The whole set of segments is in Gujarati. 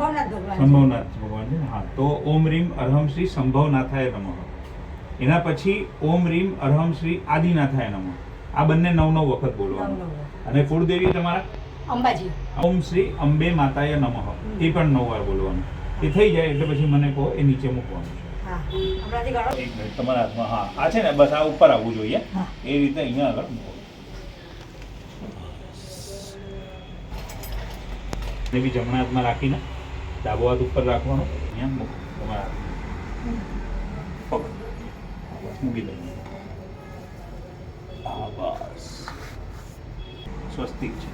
સંભવનાથ ભગવાન છે. હા, તો ઓમ રીમ અરહમ શ્રી સંભવનાથાય નમઃ. એના પછી ઓમ રીમ અરહમ શ્રી આદિનાથાય નમઃ. આ બંને 9 વખત બોલવાનું. અને કુળદેવી તમારા અંબાજી. ઓમ શ્રી અંબે માતાય નમઃ, એ પણ 9 વાર બોલવાનું. એ થઈ જાય એટલે પછી મને કહો, એ નીચે મૂકવાનું છે. એક મિનિટ તમારા હાથમાં. હા, આ છે ને, બસ આ ઉપર આવવું જોઈએ. એ રીતે અહીંયા આગળ મૂકો. ને બી જમણા હાથમાં રાખીને ડાબો હાથ ઉપર રાખવાનો. અહીંયા મૂકો તમારા હાથ. મૂકી દો. હા, બસ સ્વસ્તિક છે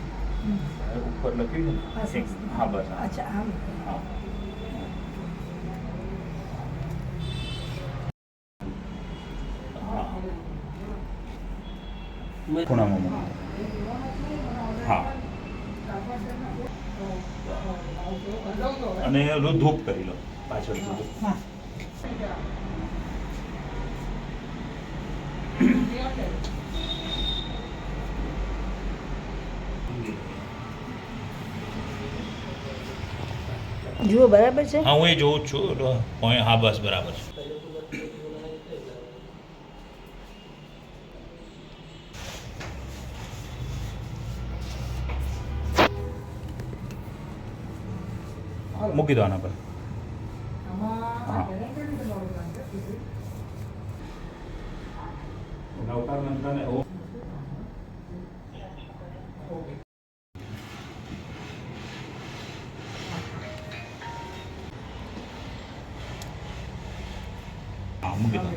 ઉપર લખ્યું છે ને. હા, બસ. અચ્છા, હા, ખૂણામાં મૂકો. હા, અને ધૂપ કરી લો પાછળ. જુઓ બરાબર છે. હા, હું એ જોઉં જ છું. હા, બસ બરાબર છે. મૂકી દો આના પર. હા, નવકાર મંત્રને મૂકી દો.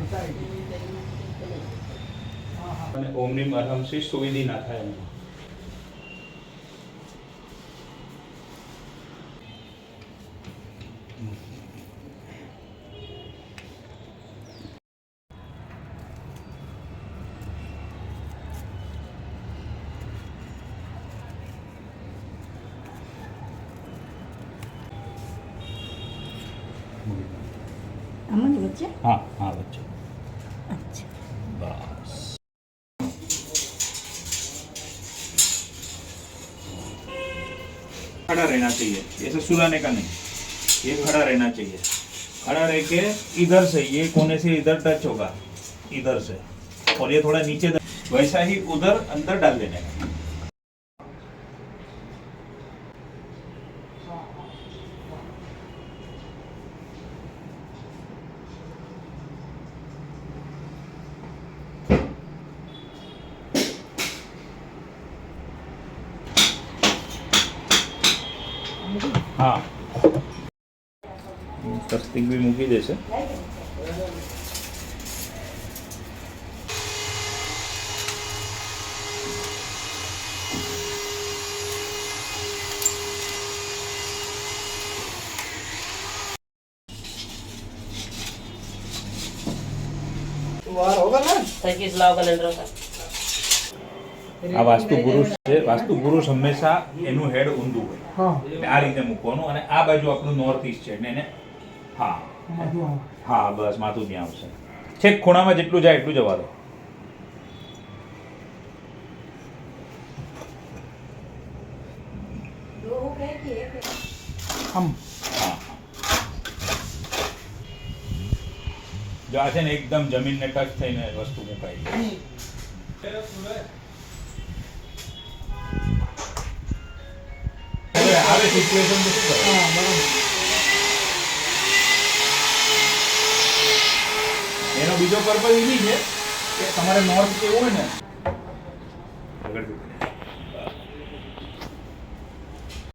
અને ઓમ નીમ અરહમ શ્રી સુવિધિ નાથાય નમઃ. આમાં જ વચ્ચે. હા, હા, વચ્ચે. અચ્છા, બસ. खड़ा रहना चाहिए, ऐसे सुलाने का नहीं, ये खड़ा रहना चाहिए. खड़ा रह के इधर से, ये कोने से इधर टच होगा, इधर से, और ये थोड़ा नीचे, वैसा ही उधर अंदर डाल देने का. हाँ, સ્વસ્તિક બી મૂકી દેશે. આ વાસ્તુ પુરુષ છે. વાસ્તુ પુરુષ હંમેશા એનું હેડ ઊંધું હોય. આ રીતે મૂકવાનું. અને આ બાજુ આપણું નોર્થ ઈસ્ટ છે ને. હા, હા, બસ માથું ત્યાં આવશે. છેક ખૂણામાં જેટલું જાય એટલું જવા દો. હા, જો આ છે ને એકદમ જમીનને ટચ થઈને વસ્તુ મુકાઈ જાય. આવે સિચ્યુએશન તો શું કરે? એનો બીજો પર્પઝ એ છે કે તમારે નોર્થ કેવું હોય ને આગળ